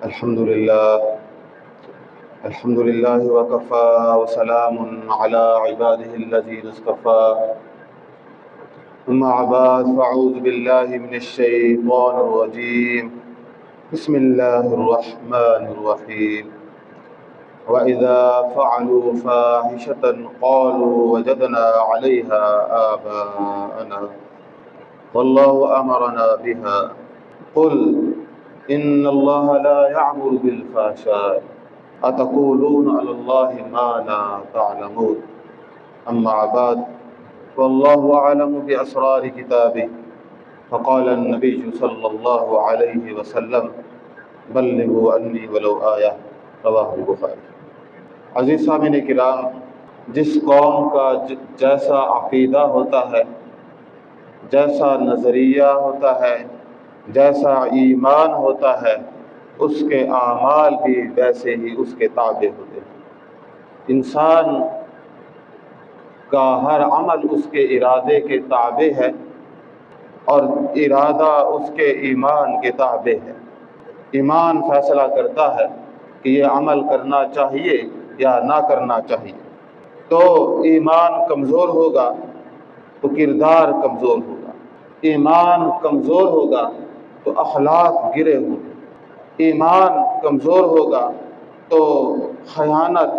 الحمد لله وكفى وسلام على عباده الذين اصطفى. أما بعد فأعوذ بالله من الشيطان الرجيم. بسم الله الرحمن الرحيم. وإذا فعلوا فاحشة قالوا وجدنا عليها آباءنا والله أمرنا بها قل إن الله لا يأمر بالفحشاء أتقولون على الله ما لا تعلمون. أما بعد والله أعلم بأسرار كتابه فقال النبي صلى الله عليه وسلم بلغوا عني ولو آية. رواہ البخاری. عزیز سامعین کرام، جس قوم کا جیسا عقیدہ ہوتا ہے، جیسا نظریہ ہوتا ہے، جیسا ایمان ہوتا ہے، اس کے اعمال بھی ویسے ہی اس کے تابع ہوتے ہیں. انسان کا ہر عمل اس کے ارادے کے تابع ہے اور ارادہ اس کے ایمان کے تابع ہے. ایمان فیصلہ کرتا ہے کہ یہ عمل کرنا چاہیے یا نہ کرنا چاہیے. تو ایمان کمزور ہوگا تو کردار کمزور ہوگا، ایمان کمزور ہوگا تو اخلاق گرے ہوں گے، ایمان کمزور ہوگا تو خیانت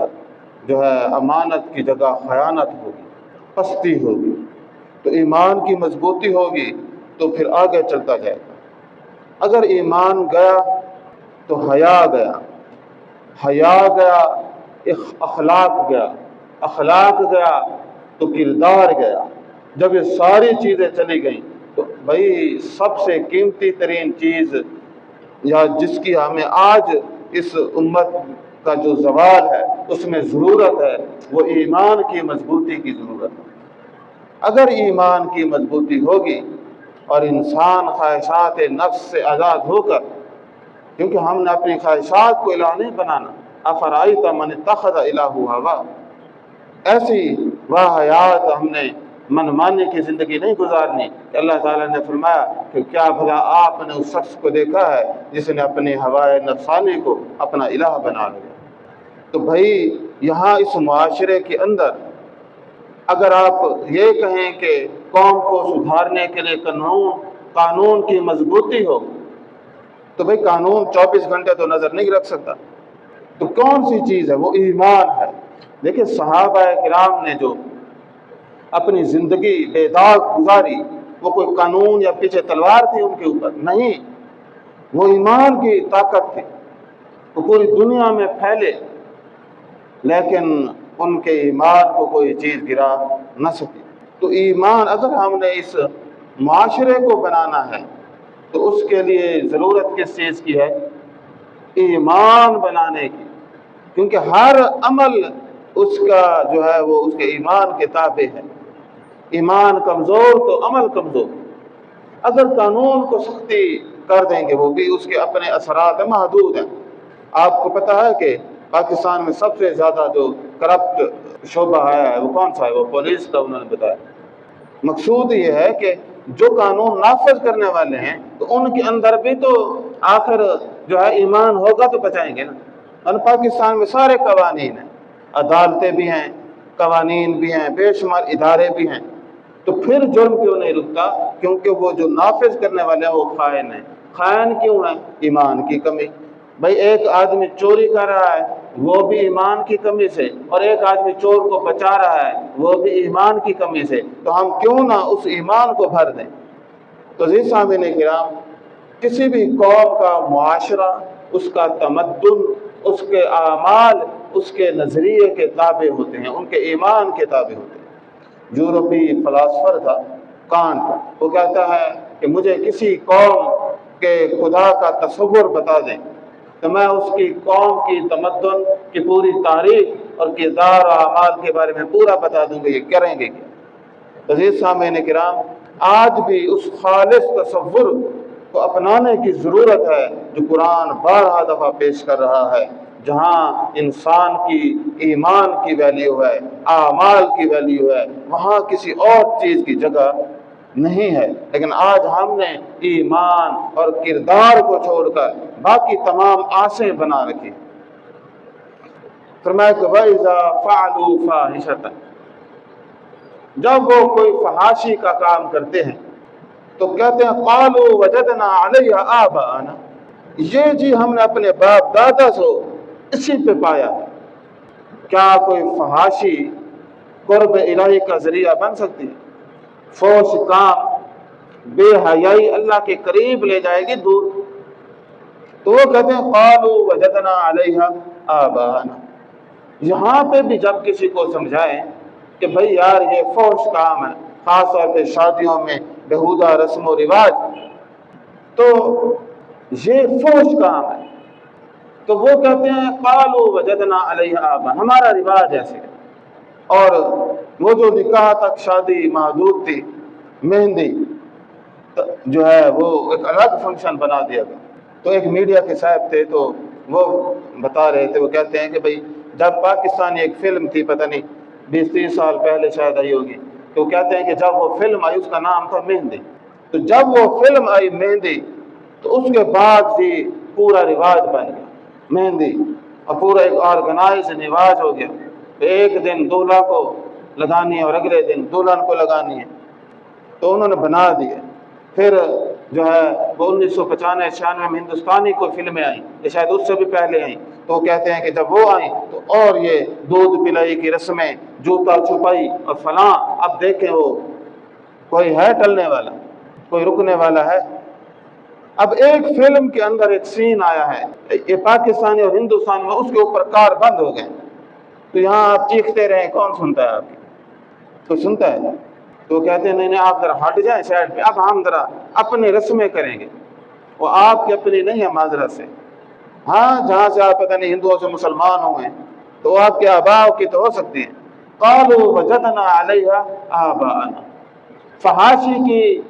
جو ہے امانت کی جگہ خیانت ہوگی، پستی ہوگی. تو ایمان کی مضبوطی ہوگی تو پھر آگے چلتا جائے گا. اگر ایمان گیا تو حیا گیا، حیا گیا اخلاق گیا، اخلاق گیا تو کردار گیا. جب یہ ساری چیزیں چلی گئیں تو بھائی سب سے قیمتی ترین چیز یا جس کی ہمیں آج اس امت کا جو زوال ہے اس میں ضرورت ہے، وہ ایمان کی مضبوطی کی ضرورت ہے. اگر ایمان کی مضبوطی ہوگی اور انسان خواہشات نفس سے آزاد ہو کر، کیونکہ ہم نے اپنی خواہشات کو الہ نہیں بنانا. افرائیت من اتخذ الہ ہوا، ایسی واحیات ہم نے منمانی کی زندگی نہیں گزارنی کہ اللہ تعالیٰ نے فرمایا کہ کیا بھلا آپ نے اس شخص کو دیکھا ہے جس نے اپنی ہوائے نفسانی کو اپنا الہ بنا لیا. تو بھائی یہاں اس معاشرے کے اندر اگر آپ یہ کہیں کہ قوم کو سدھارنے کے لیے قانون کی مضبوطی ہو تو بھائی قانون 24 گھنٹے تو نظر نہیں رکھ سکتا. تو کون سی چیز ہے؟ وہ ایمان ہے. دیکھیں صحابہ کرام نے جو اپنی زندگی بے داغ گزاری، وہ کوئی قانون یا پیچھے تلوار تھی ان کے اوپر نہیں، وہ ایمان کی طاقت تھی. وہ پوری دنیا میں پھیلے لیکن ان کے ایمان کو کوئی چیز گرا نہ سکی. تو ایمان اگر ہم نے اس معاشرے کو بنانا ہے تو اس کے لیے ضرورت کس چیز کی ہے؟ ایمان بنانے کی. کیونکہ ہر عمل اس کا جو ہے وہ اس کے ایمان کے تابع ہے. ایمان کمزور تو عمل کمزور. اگر قانون کو سختی کر دیں گے وہ بھی اس کے اپنے اثرات محدود ہیں. آپ کو پتہ ہے کہ پاکستان میں سب سے زیادہ جو کرپٹ شعبہ ہے وہ کون سا ہے؟ وہ پولیس کا انہوں نے بتایا. مقصود یہ ہے کہ جو قانون نافذ کرنے والے ہیں تو ان کے اندر بھی تو آخر جو ہے ایمان ہوگا تو بچائیں گے نا. اور پاکستان میں سارے قوانین ہیں، عدالتیں بھی ہیں، قوانین بھی ہیں، بے شمار ادارے بھی ہیں. تو پھر جرم کیوں نہیں رکتا؟ کیونکہ وہ جو نافذ کرنے والے ہیں وہ خائن ہیں. خائن کیوں ہیں؟ ایمان کی کمی. بھائی ایک آدمی چوری کر رہا ہے وہ بھی ایمان کی کمی سے، اور ایک آدمی چور کو بچا رہا ہے وہ بھی ایمان کی کمی سے. تو ہم کیوں نہ اس ایمان کو بھر دیں. تو عزیز سامعین کرام، کسی بھی قوم کا معاشرہ، اس کا تمدن، اس کے اعمال اس کے نظریے کے تابع ہوتے ہیں، ان کے ایمان کے تابع ہوتے ہیں. یورپی فلاسفر تھا کانٹ، وہ کہتا ہے کہ مجھے کسی قوم کے خدا کا تصور بتا دیں تو میں اس کی قوم کی تمدن کی پوری تاریخ اور کردار و اعمال کے بارے میں پورا بتا دوں گا، یہ کریں گے کیا. عزیز سامعین کرام، آج بھی اس خالص تصور کو اپنانے کی ضرورت ہے جو قرآن بارہا دفعہ پیش کر رہا ہے. جہاں انسان کی ایمان کی ویلیو ہے، اعمال کی ویلیو ہے، وہاں کسی اور چیز کی جگہ نہیں ہے، لیکن آج ہم نے ایمان اور کردار کو چھوڑ کر باقی تمام آسیں بنا رکھی۔ فرمایا کہ وَإِذَا فَعَلُوا فَاحِشَةً، جب وہ کوئی فحاشی کا کام کرتے ہیں تو کہتے ہیں قَالُوا وَجَدْنَا عَلَيْهَا آبَاءَنَا، یہ جی ہم نے اپنے باپ دادا سے اسی پہ پایا۔ کیا کوئی فحاشی قرب الہی کا ذریعہ بن سکتی ہے؟ فحش کام، بے حیائی اللہ کے قریب لے جائے گی دور۔ تو وہ کہتے ہیں قَالُوا وَجَدْنَا عَلَيْهَا آبَاءَنَا۔ یہاں پہ بھی جب کسی کو سمجھائیں کہ بھئی یار یہ فحش کام ہے، خاص طور پہ شادیوں میں بیہودہ رسم و رواج، تو یہ فحش کام ہے، تو وہ کہتے ہیں قَالُوا وَجَدْنَا عَلَيْهَا آبَاءَنَا، ہمارا رواج ایسے ہے۔ اور وہ جو نکاح تک شادی محدود تھی، مہندی جو ہے وہ ایک الگ فنکشن بنا دیا گیا۔ تو ایک میڈیا کے صاحب تھے، تو وہ بتا رہے تھے، وہ کہتے ہیں کہ بھئی جب پاکستانی ایک فلم تھی، پتہ نہیں 20-30 سال پہلے شاید آئی ہوگی، تو کہتے ہیں کہ جب وہ فلم آئی اس کا نام تھا مہندی، تو جب وہ فلم آئی مہندی تو اس کے بعد ہی پورا رواج بن گیا مہندی، اور پورا ایک آرگنائز رواج ہو گیا۔ ایک دن دولہا کو لگانی ہے اور اگلے دن دلہن کو لگانی ہے، تو انہوں نے بنا دیے۔ پھر جو ہے وہ 1995-96 میں ہندوستانی کوئی فلمیں آئیں، یہ شاید اس سے بھی پہلے آئیں، تو وہ کہتے ہیں کہ جب وہ آئیں تو اور یہ دودھ پلائی کی رسمیں، جوتا چھپائی اور فلاں، اب دیکھیں وہ کوئی ہے ٹلنے والا، کوئی رکنے والا ہے؟ اب ایک فلم کے اندر ایک سین آیا ہے، یہ پاکستانی اور ہندوستان میں اس کے اوپر کار بند ہو گئے، تو یہاں آپ چیختے رہیں، کون سنتا ہے آپ کی؟ کوئی سنتا ہے؟ تو کہتے ہیں نہیں آپ ذرا ہٹ جائیں سائڈ پہ، اب ہم ذرا اپنی رسمیں کریں گے، وہ آپ کی اپنی نہیں ہے معذرت سے۔ ہاں جہاں سے آپ پتہ نہیں ہندوؤں سے مسلمان ہوئے تو وہ آپ کے آباؤ کی تو ہو سکتی ہیں۔ قَالُوا وَجَدْنَا عَلَيْهَا آبَاءَنَا، فحاشی کی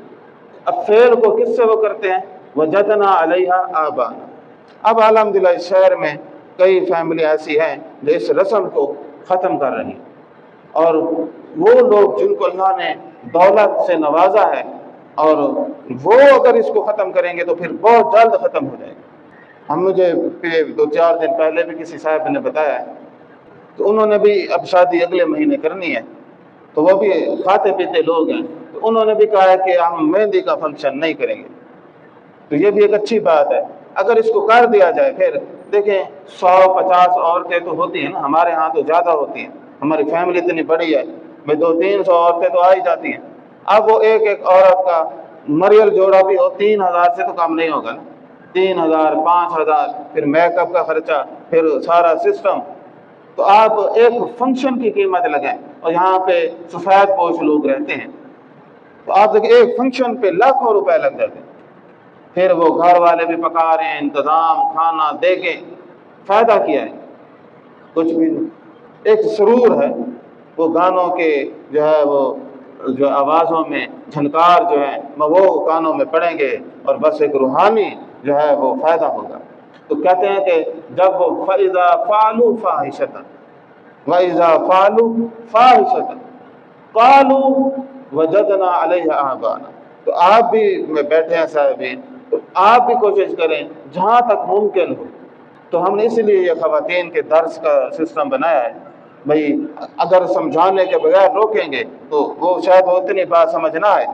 اب فعل کو کس سے وہ کرتے ہیں؟ وَجَدْنَا عَلَيْهَا آبَاءَنَا۔ اب الحمدللہ اس شہر میں کئی فیملی ایسی ہیں جو اس رسم کو ختم کر رہی ہیں، اور وہ لوگ جن کو اللہ نے دولت سے نوازا ہے، اور وہ اگر اس کو ختم کریں گے تو پھر بہت جلد ختم ہو جائے گا۔ مجھے 2-4 دن پہلے بھی کسی صاحب نے بتایا، تو انہوں نے بھی اب شادی اگلے مہینے کرنی ہے، تو وہ بھی کھاتے پیتے لوگ ہیں، تو انہوں نے بھی کہا ہے کہ ہم مہندی کا فنکشن نہیں کریں گے۔ تو یہ بھی ایک اچھی بات ہے، اگر اس کو کر دیا جائے۔ پھر دیکھیں 100-50 عورتیں تو ہوتی ہیں نا، ہمارے ہاں تو زیادہ ہوتی ہیں، ہماری فیملی اتنی بڑی ہے، 200-300 عورتیں تو آ ہی جاتی ہیں۔ اب وہ ایک ایک عورت کا مریل جوڑا بھی ہو 3000 سے تو کم نہیں ہوگا نا، 3000 5000، پھر میک اپ کا خرچہ، پھر سارا سسٹم، تو آپ ایک فنکشن کی قیمت لگائیں، اور یہاں پہ سفید پوش لوگ رہتے ہیں، تو آپ دیکھیں ایک فنکشن پہ لاکھوں روپے لگ جاتے ہیں۔ پھر وہ گھر والے بھی پکا رہے ہیں، انتظام، کھانا دے کے، فائدہ کیا ہے؟ کچھ بھی نہیں۔ ایک سرور ہے، وہ گانوں کے جو ہے وہ جو آوازوں میں جھنکار جو ہے وہ کانوں میں پڑیں گے، اور بس ایک روحانی جو ہے وہ فائدہ ہوگا۔ تو کہتے ہیں کہ جب وہ فَإِذَا فَعَلُوا فَاحِشَةً وَإِذَا فَعَلُوا فَاحِشَةً قَالُوا وَجَدْنَا عَلَيْهَا آبَاءَنَا۔ تو آپ بھی میں بیٹھے ہیں صاحبین، تو آپ بھی کوشش کریں جہاں تک ممکن ہو۔ تو ہم نے اس لیے یہ خواتین کے درس کا سسٹم بنایا ہے، بھئی اگر سمجھانے کے بغیر روکیں گے تو وہ شاید وہ اتنی بات سمجھ نہ آئے،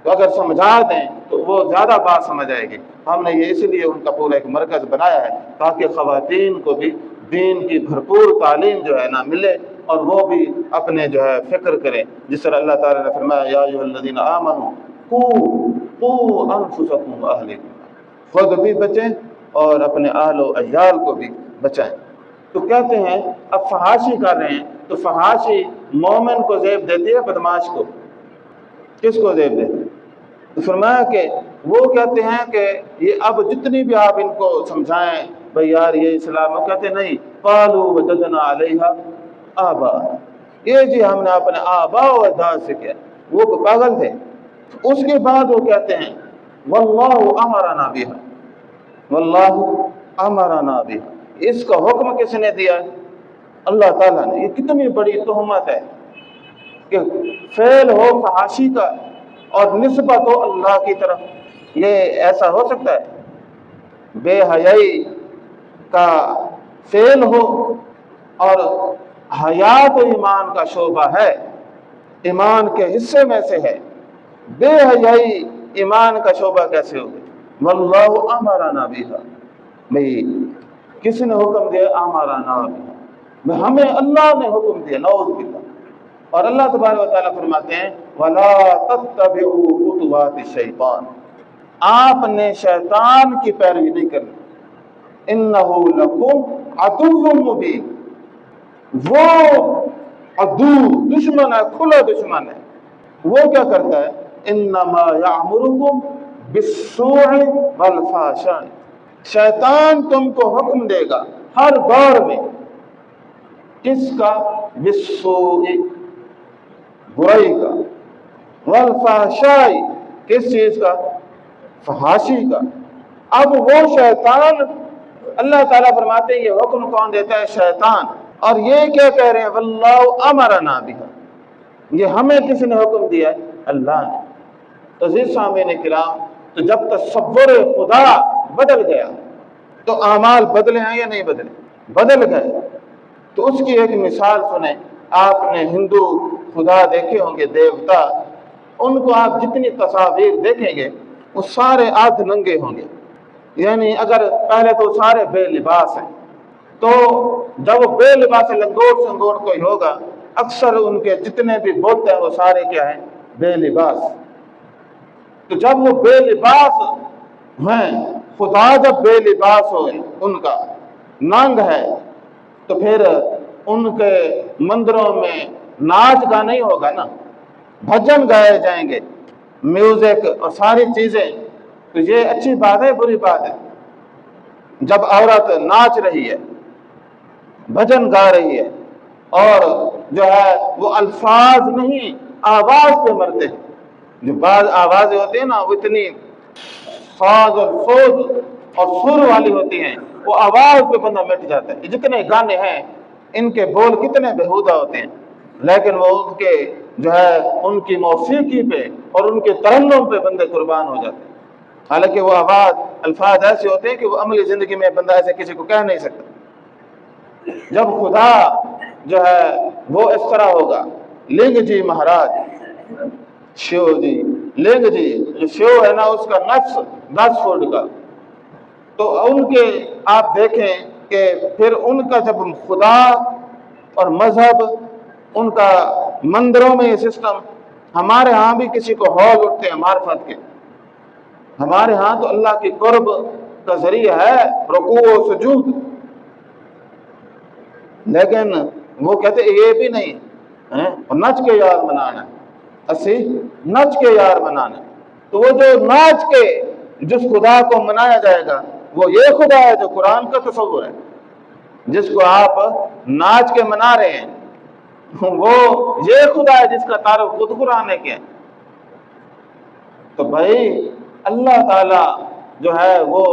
تو اگر سمجھا دیں تو وہ زیادہ بات سمجھ آئے گی۔ ہم نے یہ اس لیے ان کا پورا ایک مرکز بنایا ہے تاکہ خواتین کو بھی دین کی بھرپور تعلیم جو ہے نا ملے، اور وہ بھی اپنے جو ہے فکر کریں، جس طرح اللہ تعالیٰ نے فرمایا یا ایھا الذین آمنوا قوا انفسکم واہلکم، خود بھی بچیں اور اپنے اہل و عیال کو بھی بچائیں۔ تو کہتے ہیں اب فحاشی کر رہے ہیں، تو فحاشی مومن کو زیب دیتی ہے، بدماش کو کس کو زیب دیتی ہے؟ تو فرمایا کہ وہ کہتے ہیں کہ یہ اب جتنی بھی آپ ان کو سمجھائیں بھئی یار یہ اسلام، وہ کہتے ہیں نہیں، قالوا وجدنا علیہا آباء، یہ جی ہم نے اپنے آباء و اجداد سے کیا، وہ پاگل تھے۔ اس کے بعد وہ کہتے ہیں واللہ امرنا بہا، واللہ امرنا بہا، اس کا حکم کس نے دیا ہے؟ اللہ تعالیٰ نے۔ یہ کتنی بڑی تہمت ہے کہ فعل ہو فحاشی کا، اور نسبت ہو اللہ کی طرف۔ یہ ایسا ہو سکتا ہے بے حیائی کا فعل ہو، اور حیا تو ایمان کا شعبہ ہے، ایمان کے حصے میں سے ہے، بے حیائی ایمان کا شعبہ کیسے ہوگی؟ واللہ امرنا بہا، بھئی کس نے حکم دیا؟ امرنا بہا، ہمیں اللہ نے حکم دیا، نعوذ باللہ۔ اور اللہ تبارک و تعالیٰ فرماتے ہیں وَلَا تَتَّبِعُوا خُطُوَاتِ الشَّيْطَانِ، آپ نے شیطان کی پیروی نہیں کرنی، إِنَّهُ لَكُمْ عَدُوٌّ مُبِينٌ، وہ عدو دشمن ہے، کھلا دشمن ہے۔ وہ کیا کرتا ہے؟ انما یامرکم بالسوء والفحشاء، شیطان تم کو حکم دے گا ہر دور میں، کس کا؟ بالسوء، برائی کا، والفحشاء، کس چیز کا؟ فحاشی کا۔ اب وہ شیطان، اللہ تعالیٰ فرماتے ہیں یہ حکم کون دیتا ہے؟ شیطان۔ اور یہ کیا کہہ رہے ہیں؟ واللہ امرنا بہا، یہ ہمیں کس نے حکم دیا ہے؟ اللہ نے۔ تو عزیز سامعین کرام، تو جب تصور خدا بدل گیا تو اعمال بدلے ہیں یا نہیں بدلے؟ بدل گئے۔ تو اس کی ایک مثال سنیں، آپ نے ہندو خدا دیکھے ہوں گے، دیوتا، ان کو آپ جتنی تصاویر دیکھیں گے وہ سارے آدھ ننگے ہوں گے، یعنی اگر پہلے تو سارے بے لباس ہیں، تو جب وہ بے لباس لنگوٹ سنگوٹ کوئی ہوگا، اکثر ان کے جتنے بھی بت ہیں وہ سارے کیا ہیں؟ بے لباس۔ تو جب وہ بے لباس ہیں، خدا جب بے لباس ہوئے، ان کا ننگ ہے، تو پھر ان کے مندروں میں ناچ گا نہیں ہوگا نا، بھجن گائے جائیں گے، میوزک اور ساری چیزیں۔ تو یہ اچھی بات ہے بری بات ہے؟ جب عورت ناچ رہی ہے، بھجن گا رہی ہے، اور جو ہے وہ الفاظ نہیں آواز پہ مرتے ہیں، جو بعض آوازیں ہوتی ہیں نا وہ اتنی ساز اور سوز اور سر والی ہوتی ہیں، وہ آواز پہ بندہ مٹ جاتا ہے۔ جتنے گانے ہیں ان کے بول کتنے بےہودہ ہوتے ہیں، لیکن وہ ان کے جو ہے ان کی موسیقی پہ اور ان کے ترنم پہ بندے قربان ہو جاتے ہیں۔ حالانکہ وہ آواز الفاظ ایسے ہوتے ہیں کہ وہ عملی زندگی میں بندہ ایسے کسی کو کہہ نہیں سکتا۔ جب خدا جو ہے وہ اس طرح ہوگا، لنگ جی مہاراج، شیو جی، لنگ جی جو شیو ہے نا اس کا نفس 10 فٹ کا، تو ان کے آپ دیکھیں کہ پھر ان کا جب خدا اور مذہب، ان کا مندروں میں یہ سسٹم، ہمارے ہاں بھی کسی کو ہال اٹھتے ہیں معرفت کے، ہمارے ہاں تو اللہ کی قرب کا ذریعہ ہے رکوع و سجود، لیکن وہ کہتے یہ بھی نہیں، نچ کے یار منانا، اسی نچ کے یار منانا۔ تو وہ جو ناچ کے جس خدا کو منایا جائے گا وہ یہ خدا ہے جو قرآن کا تصور ہے، جس کو آپ ناچ کے منا رہے ہیں وہ یہ خدا ہے جس کا تعارف خود قرآن نے کیا۔ تو بھائی اللہ تعالیٰ جو ہے وہ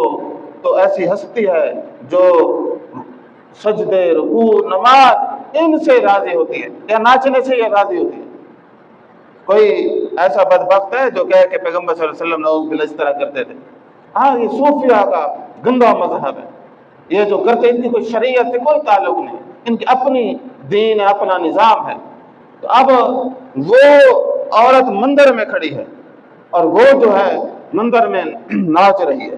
تو ایسی ہستی ہے جو سجدے، رکوع، نماز ان سے راضی ہوتی ہے، یا ناچنے سے یہ راضی ہوتی ہے؟ کوئی ایسا بدبخت ہے جو کہے کہ پیغمبر صلی اللہ علیہ وسلم نعوذ باللہ اس طرح کرتے تھے؟ ہاں، یہ صوفیہ کا گندا مذہب ہے، یہ جو کرتے ان کی کوئی شریعت سے کوئی تعلق نہیں، ان کی اپنی دین ہے، اپنا نظام ہے۔ تو اب وہ عورت مندر میں کھڑی ہے اور وہ جو ہے مندر میں ناچ رہی ہے،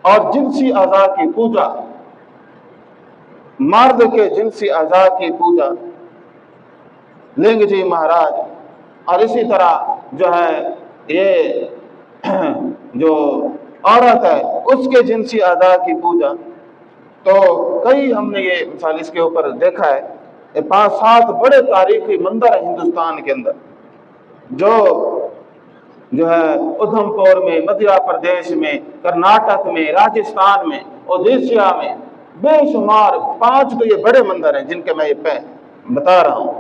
اور جنسی اعضاء کی پوجا، مرد کے جنسی اعضاء کی پوجا، لنگ جی مہاراج، اور اسی طرح جو ہے یہ جو عورت ہے اس کے جنسی اعضاء کی پوجا۔ تو کئی ہم نے یہ مثال اس کے اوپر دیکھا ہے، 5-7 بڑے تاریخی مندر ہیں ہندوستان کے اندر، جو ہے ادھم پور میں، مدھیہ پردیش میں، کرناٹک میں، راجستھان میں، اڈیشہ میں، بے شمار 5 تو یہ بڑے مندر ہیں جن کے میں یہ بتا رہا ہوں،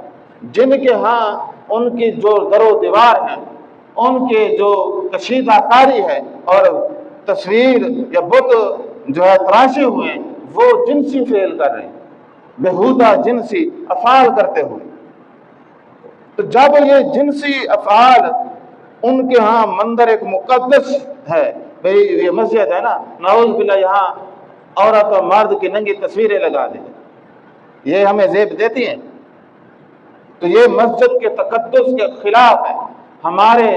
جن کے ہاں ان کی جو در و دیوار ہیں، ان کے جو کشیدہ کاری ہے اور تصویر یا بت جو ہے تراشے ہوئے ہیں، وہ جنسی فعل کر رہے ہیں، بےہودہ جنسی افعال کرتے ہوئے۔ تو جب یہ جنسی افعال ان کے ہاں مندر ایک مقدس ہے، بھئی یہ مسجد ہے نا، نعوذ باللہ یہاں عورت اور مرد کی ننگی تصویریں لگا دیں، یہ ہمیں زیب دیتی ہیں۔ تو یہ مسجد کے تقدس کے خلاف ہے، ہمارے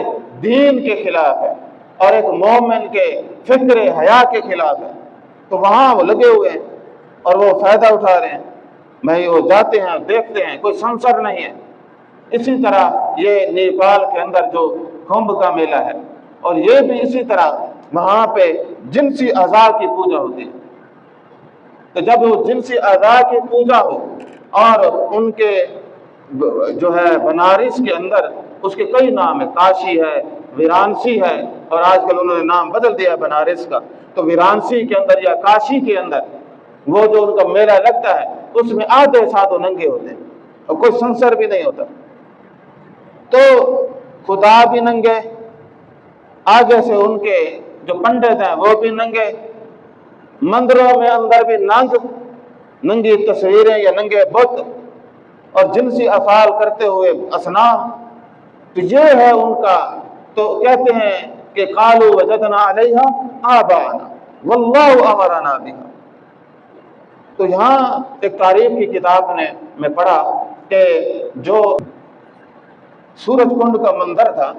دین کے خلاف ہے، اور ایک مومن کے فکر حیا کے خلاف ہے۔ تو وہاں وہ لگے ہوئے ہیں اور وہ فائدہ اٹھا رہے ہیں، بھائی وہ جاتے ہیں دیکھتے ہیں، کوئی سنسر نہیں ہے۔ اسی طرح یہ نیپال کے اندر جو کمبھ کا میلہ ہے، اور یہ بھی اسی طرح وہاں پہ جنسی اعضاء کی پوجا ہوتی ہے۔ تو جب وہ جنسی اعضاء کی پوجا ہو، اور ان کے جو ہے بنارس کے اندر اس کے کئی نام ہے، کاشی ہے، وارانسی ہے، اور آج کل انہوں نے نام بدل دیا بنارس کا۔ تو وارانسی کے اندر یا کاشی کے اندر وہ جو ان کا میلہ لگتا ہے، اس میں آدھے ساتھ ننگے ہوتے ہیں اور کوئی سنسر بھی نہیں ہوتا۔ تو خدا بھی ننگے، آگے سے ان کے جو پنڈت ہیں وہ بھی ننگے، مندروں میں اندر بھی ننگی تصویریں یا ننگے بت، اور جنسی افعال کرتے ہوئے اصنام۔ تو یہ ہے ان کا۔ تو کہتے ہیں کہ قالوا وجدنا علیہا آباءنا واللہ امرنا بہا۔ تو یہاں ایک تاریخ کی کتاب میں پڑھا کہ جو سورج کنڈ کا مندر تھا،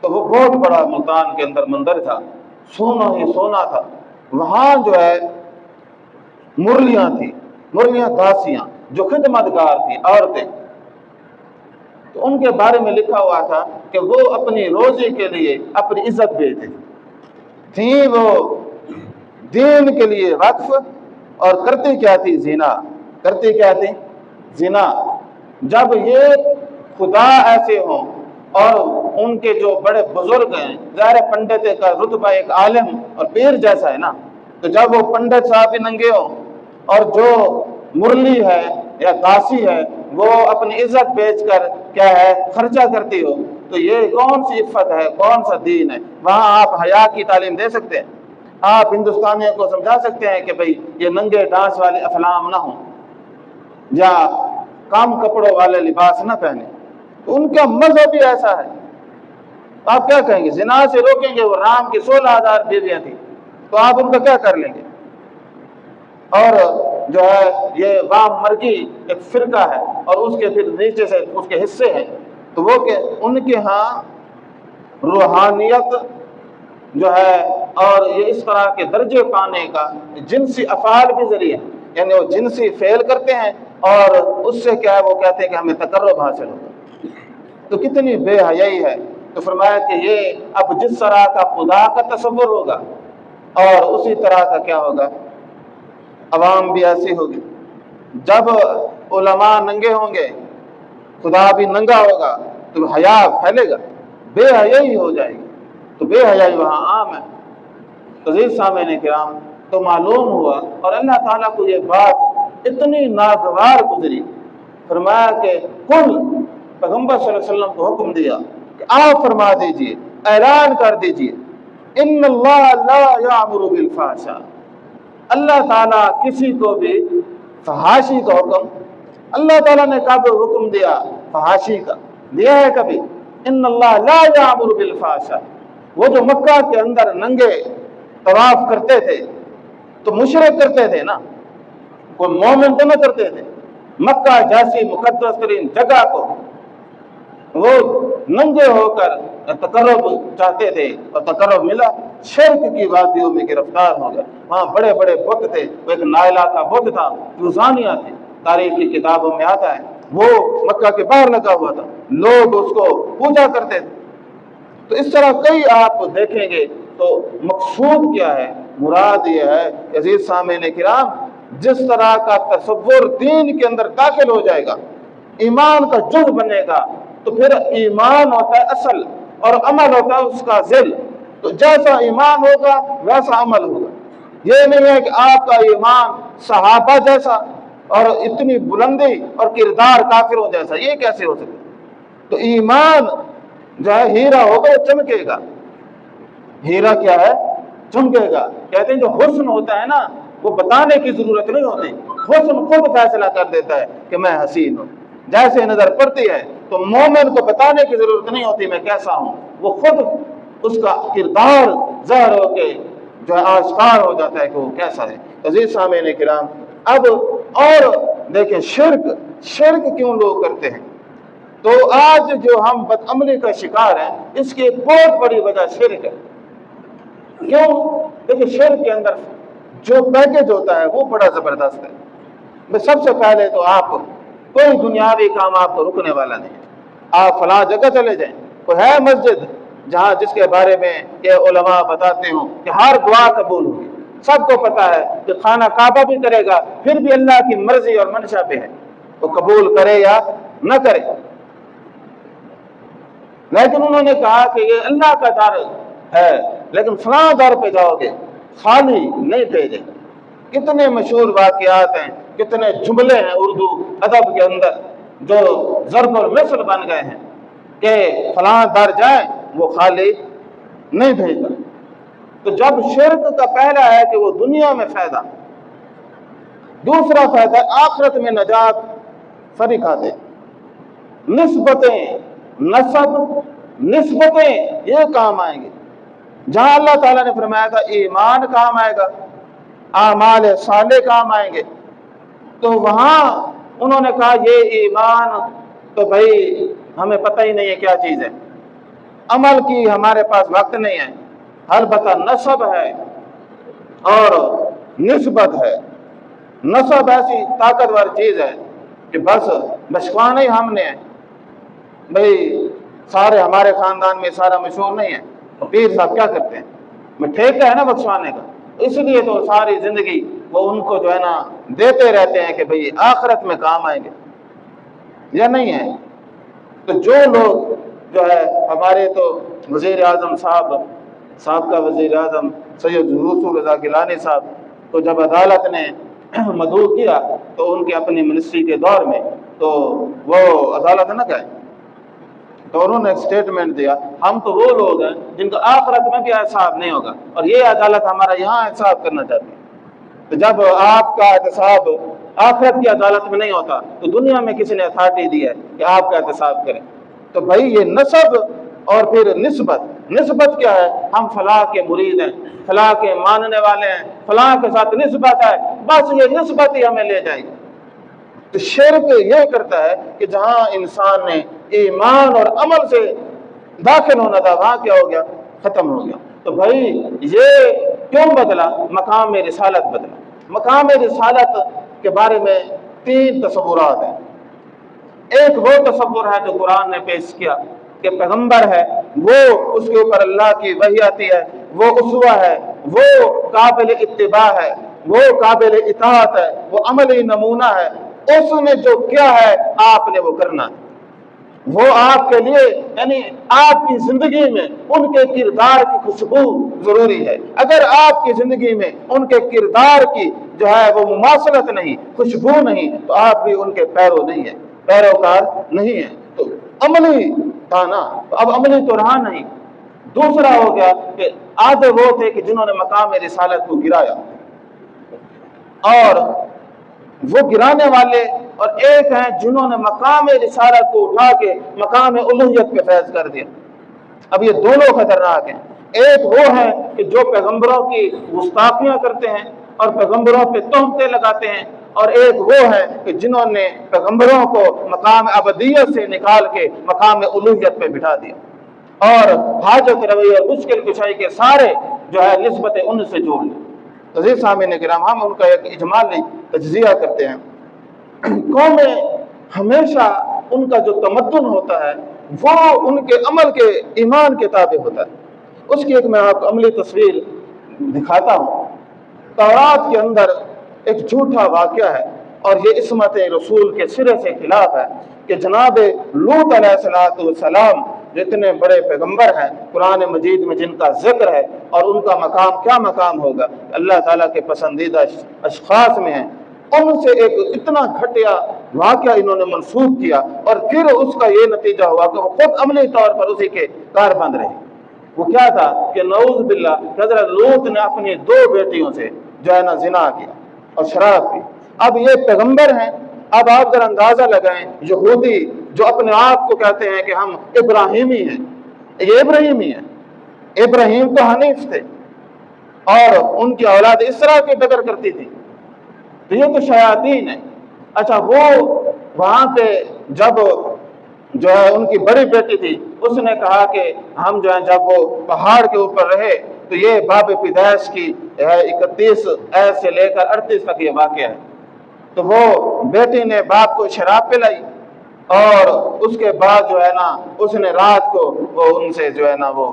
تو وہ بہت بڑا ملتان کے اندر مندر تھا، سونا ہی سونا تھا۔ وہاں جو ہے مرلیاں تھیں، مرلیاں داسیاں جو خدمتگار تھیں، عورتیں۔ تو ان کے بارے میں لکھا ہوا تھا کہ وہ اپنی روزی کے لیے اپنی عزت بیچتے تھیں، وہ دین کے لیے وقف، اور کرتی کیا تھی؟ زنا۔ کرتی کیا تھی؟ زنا۔ جب یہ خدا ایسے ہوں، اور ان کے جو بڑے بزرگ ہیں، ظاہر پنڈت کا رتبہ ایک عالم اور پیر جیسا ہے نا، تو جب وہ پنڈت صاحب بھی ننگے ہوں، اور جو مرلی ہے یا داسی ہے وہ اپنی عزت بیچ کر کیا ہے خرچہ کرتی ہو، تو یہ کون سی عفت ہے، کون سا دین ہے؟ وہاں آپ حیا کی تعلیم دے سکتے ہیں؟ آپ ہندوستانیوں کو سمجھا سکتے ہیں کہ بھئی یہ ننگے ڈانس والے افلام نہ ہوں، یا کم کپڑوں والے لباس نہ پہنے؟ تو ان کا مذہب بھی ایسا ہے۔ آپ کیا کہیں گے؟ زنا سے روکیں گے؟ وہ رام کی 16,000 بیویاں تھیں، تو آپ ان کا کیا کر لیں گے؟ اور جو ہے یہ وام مرگی ایک فرقہ ہے، اور اس کے پھر نیچے سے اس کے حصے ہیں، تو وہ کہ ان کے ہاں روحانیت جو ہے اور یہ اس طرح کے درجے پانے کا جنسی افعال بھی ذریعہ، یعنی وہ جنسی فعل کرتے ہیں، اور اس سے کیا ہے وہ کہتے ہیں کہ ہمیں تقرب حاصل ہوگا۔ تو کتنی بے حیائی ہے۔ تو فرمایا کہ یہ اب جس طرح کا خدا کا تصور ہوگا، اور اسی طرح کا کیا ہوگا، عوام بھی ایسی ہوگی۔ جب علماء ننگے ہوں گے، خدا بھی ننگا ہوگا، تو حیا پھیلے گا، بے حیائی ہو جائے گی۔ تو بے حیائی وہاں عام ہے۔ عزیز سامعین کرام، تو معلوم ہوا، اور اللہ تعالیٰ کو یہ بات اتنی ناگوار گزری، فرمایا کہ کل پیغمبر صلی اللہ علیہ وسلم کو حکم دیا کہ آپ فرما دیجئے، اعلان کر دیجئے، ان اللہ لا یامر بالفحشاء، اللہ تعالیٰ کسی کو بھی فحاشی کا حکم، اللہ تعالیٰ نے کب حکم دیا فحاشی کا؟ دیا ہے کبھی؟ ان اللہ لا یامر بالفحشاء۔ وہ جو مکہ کے اندر ننگے طواف کرتے تھے تو مشرک کرتے تھے نا، کوئی مومن تو نہ کرتے تھے۔ مکہ جیسی مقدس ترین جگہ کو وہ ننگے ہو کر تقرب چاہتے تھے، اور تقرب ملا، شرک کی وادیوں میں گرفتار ہو گئے۔ وہاں بڑے بڑے بت تھے، وہ ایک نائلہ کا بت تھا، روزانیہ تھے، تاریخ کی کتابوں میں آتا ہے، وہ مکہ کے باہر لگا ہوا تھا، لوگ اس کو پوجا کرتے تھے۔ تو اس طرح کئی آپ دیکھیں گے۔ تو مقصود کیا ہے؟ مراد یہ ہے عزیز سامعین کرام، جس طرح کا تصور دین کے اندر داخل ہو جائے گا، ایمان کا جز بنے گا، تو پھر ایمان ہوتا ہے اصل، اور عمل ہوتا ہے اس کا ذل۔ تو جیسا ایمان ہوگا ویسا عمل ہوگا۔ یہ نہیں ہے کہ آپ کا ایمان صحابہ جیسا اور اتنی بلندی اور کردار کافروں جیسا، یہ کیسے ہو سکتا؟ تو ایمان جو ہے ہیرا ہوگا، وہ چمکے گا۔ ہیرا کیا ہے؟ چمکے گا۔ کہتے ہیں جو حسن ہوتا ہے نا، وہ بتانے کی ضرورت نہیں ہوتی، حسن خود فیصلہ کر دیتا ہے کہ میں حسین ہوں۔ جیسے نظر پڑتی ہے تو مومن کو بتانے کی ضرورت نہیں ہوتی میں کیسا ہوں، وہ خود اس کا کردار ظاہر ہو کے جو ہے آشکار ہو جاتا ہے کہ وہ کیسا ہے۔ عزیز سامعین کرام، اب اور دیکھیں شرک کیوں لوگ کرتے ہیں؟ تو آج جو ہم بد عملی کا شکار ہیں اس کی ایک بہت بڑی وجہ شرک ہے۔ کیوں؟ دیکھیں شرک کے اندر جو پیکج ہوتا ہے وہ بڑا زبردست ہے۔ سب سے پہلے تو آپ کوئی دنیاوی کام آپ کو رکنے والا نہیں ہے۔ آپ فلاں جگہ چلے جائیں، کوئی ہے مسجد جہاں جس کے بارے میں یہ علماء بتاتے ہوں کہ ہر دعا قبول ہوگی، سب کو پتا ہے کہ خانہ کعبہ بھی کرے گا پھر بھی اللہ کی مرضی اور منشا پہ ہے، وہ قبول کرے یا نہ کرے۔ لیکن انہوں نے کہا کہ یہ اللہ کا در ہے، لیکن فلاں در پہ جاؤ گے خالی نہیں بھیجے گا۔ کتنے مشہور واقعات ہیں، کتنے جملے ہیں اردو ادب کے اندر جو ضرب المثل بن گئے ہیں کہ فلاں در جائیں وہ خالی نہیں بھیجتا۔ تو جب شرک کا پہلا ہے کہ وہ دنیا میں فائدہ، دوسرا فائدہ آخرت میں نجات فریقات، نسبتیں یہ کام آئیں گے۔ جہاں اللہ تعالیٰ نے فرمایا تھا ایمان کام آئے گا، اعمال صالح کام آئیں گے، تو وہاں انہوں نے کہا یہ ایمان تو بھائی ہمیں پتہ ہی نہیں ہے کیا چیز ہے، عمل کی ہمارے پاس وقت نہیں ہے، البتہ نسب ہے اور نسبت ہے۔ نسب ایسی طاقتور چیز ہے کہ بس بشکوانا ہی ہم نے ہے، بھائی سارے ہمارے خاندان میں سارا مشہور نہیں ہے، تو پیر صاحب کیا کرتے ہیں، میں ٹھیکہ ہے نا بخشوانے کا، اس لیے تو ساری زندگی وہ ان کو جو ہے نا دیتے رہتے ہیں کہ بھئی آخرت میں کام آئیں گے یا نہیں ہے۔ تو جو لوگ جو ہے ہمارے تو وزیر اعظم صاحب کا وزیر اعظم سید یوسف رضا گیلانی صاحب کو جب عدالت نے مدعو کیا تو ان کے اپنی منسٹری کے دور میں تو وہ عدالت نہ گئے، تو انہوں نے ایک سٹیٹمنٹ دیا، ہم تو وہ لوگ ہیں جن کا آخرت میں بھی احتساب نہیں ہوگا اور یہ عدالت ہمارا یہاں احتساب کرنا چاہتی ہے۔ تو جب آپ کا احتساب آخرت کی عدالت میں نہیں ہوتا تو دنیا میں کسی نے اتھارٹی دی ہے کہ آپ کا احتساب کریں؟ تو بھائی یہ نسب اور پھر نسبت کیا ہے؟ ہم فلاں کے مرید ہیں، فلاں کے ماننے والے ہیں، فلاں کے ساتھ نسبت ہے، بس یہ نسبت ہی ہمیں لے جائے گی۔ تو شرک یہ کرتا ہے کہ جہاں انسان نے ایمان اور عمل سے داخل ہونا تھا وہاں کیا ہو گیا؟ ختم ہو گیا۔ تو بھائی یہ کیوں بدلا؟ مقام رسالت بدلا۔ مقام رسالت کے بارے میں 3 تصورات ہیں۔ ایک وہ تصور ہے جو قرآن نے پیش کیا کہ پیغمبر ہے، وہ اس کے اوپر اللہ کی وحی آتی ہے، وہ اسوہ ہے، وہ قابل اتباع ہے، وہ قابل اطاعت ہے، وہ عملی نمونہ ہے، اس نے جو کیا ہے آپ نے وہ کرنا ہے۔ وہ آپ کے لیے یعنی آپ کی زندگی میں ان کے کردار کی خوشبو ضروری ہے۔ اگر آپ کی زندگی میں ان کے کردار کی جو ہے وہ مماثلت نہیں، خوشبو نہیں، تو آپ بھی ان کے پیروکار نہیں ہیں۔ تو عملی تھا نا، اب عملی تو رہا نہیں۔ دوسرا ہو گیا کہ آدھے وہ تھے کہ جنہوں نے مقام رسالت کو گرایا، اور وہ گرانے والے، اور ایک ہیں جنہوں نے مقام رسالت کو اٹھا کے مقام الوہیت پہ فیض کر دیا۔ اب یہ دونوں خطرناک ہیں۔ ایک وہ ہے کہ جو پیغمبروں کی گستاخیاں کرتے ہیں اور پیغمبروں پہ تہمتیں لگاتے ہیں، اور ایک وہ ہے کہ جنہوں نے پیغمبروں کو مقام عبدیت سے نکال کے مقام الوہیت پہ بٹھا دیا، اور حاجت روی اور مشکل کشائی کے سارے جو ہے نسبتیں ان سے جوڑ لی۔ عزیز سامعین کرام، ہم ان کا ایک اجمالی تجزیہ کرتے ہیں۔ قومیں ہمیشہ ان کا جو تمدن ہوتا ہے وہ ان کے عمل کے ایمان کے تابع ہوتا ہے۔ اس کی ایک میں آپ کو عملی تصویر دکھاتا ہوں۔ تورات کے اندر ایک جھوٹا واقعہ ہے، اور یہ عصمت رسول کے سرے سے خلاف ہے کہ جناب لوط علیہ السلام جو اتنے بڑے پیغمبر ہیں قرآن مجید میں جن کا ذکر ہے، اور ان کا مقام کیا مقام ہوگا، اللہ تعالیٰ کے پسندیدہ اشخاص میں ہیں، ان سے ایک اتنا گھٹیا واقعہ انہوں نے منسوخ کیا، اور پھر اس کا یہ نتیجہ ہوا کہ وہ خود عملی طور پر اسی کے کار بند رہے۔ وہ کیا تھا کہ نعوذ باللہ حضرت لوط نے اپنی 2 بیٹیوں سے جو ہے نا زنا کیا اور شراب کی۔ اب یہ پیغمبر ہیں، اب آپ ذرا اندازہ لگائیں، یہودی جو اپنے آپ کو کہتے ہیں کہ ہم ابراہیمی ہیں، یہ ابراہیم ہی ہے۔ ابراہیم تو حنیف تھے اور ان کی اولاد اس طرح کی قدر کرتی تھی، تو یہ تو شیاطین ہے۔ اچھا، وہ وہاں پہ جب جو ہے ان کی بڑی بیٹی تھی، اس نے کہا کہ ہم جو ہے جب وہ پہاڑ کے اوپر رہے تو یہ باب پیدائش کی 31 ایت سے لے کر 38 تک یہ واقعہ ہے۔ تو وہ بیٹی نے باپ کو شراب پلائی اور اس کے بعد جو ہے نا اس نے رات کو وہ ان سے جو ہے نا وہ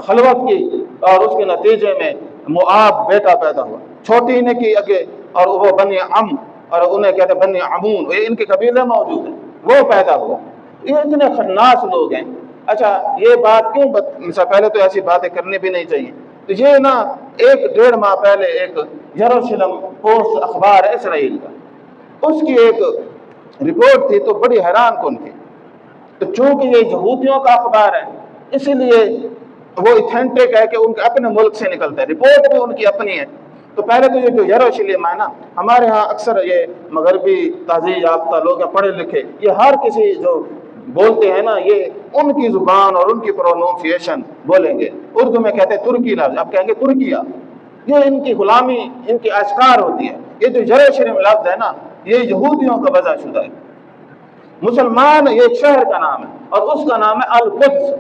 خلوت کی، اور اس کے نتیجے میں معاب بیٹا پیدا ہوا۔ چھوٹی نے کی اگے، اور وہ بنی عم، اور انہیں کہتے بنی عمون، یہ ان کے قبیلے موجود ہیں، وہ پیدا ہوا۔ یہ اتنے خناس لوگ ہیں۔ اچھا، یہ بات کیوں پہلے تو ایسی باتیں کرنی بھی نہیں چاہیے۔ تو یہ نا 1-1.5 ماہ پہلے ایک یروشلم پوسٹ اخبار ہے اسرائیل کا، اس کی ایک رپورٹ تھی تو بڑی حیران کن تھی۔ تو چونکہ یہ یہودیوں کا اخبار ہے، اسی لیے وہ ایتھینٹک ہے کہ ان کے اپنے ملک سے نکلتا ہے، رپورٹ بھی ان کی اپنی ہے۔ تو پہلے تو یہ جو یروشلم ہے نا، ہمارے ہاں اکثر یہ مغربی تہذیب یافتہ لوگ ہیں، پڑھے لکھے، یہ ہر کسی جو بولتے ہیں نا یہ ان کی زبان اور ان کی پروننسیشن بولیں گے۔ اردو میں کہتے ہیں ترکی لفظ، اب کہیں گے ترکیہ، یہ ان کی غلامی، ان کی اشکار ہوتی ہے۔ یہ جو یروشلم لفظ ہے نا، یہ یہودیوں کا وضع شدہ ہے۔ مسلمان یہ ایک شہر کا نام ہے اور اس کا نام ہے القدس۔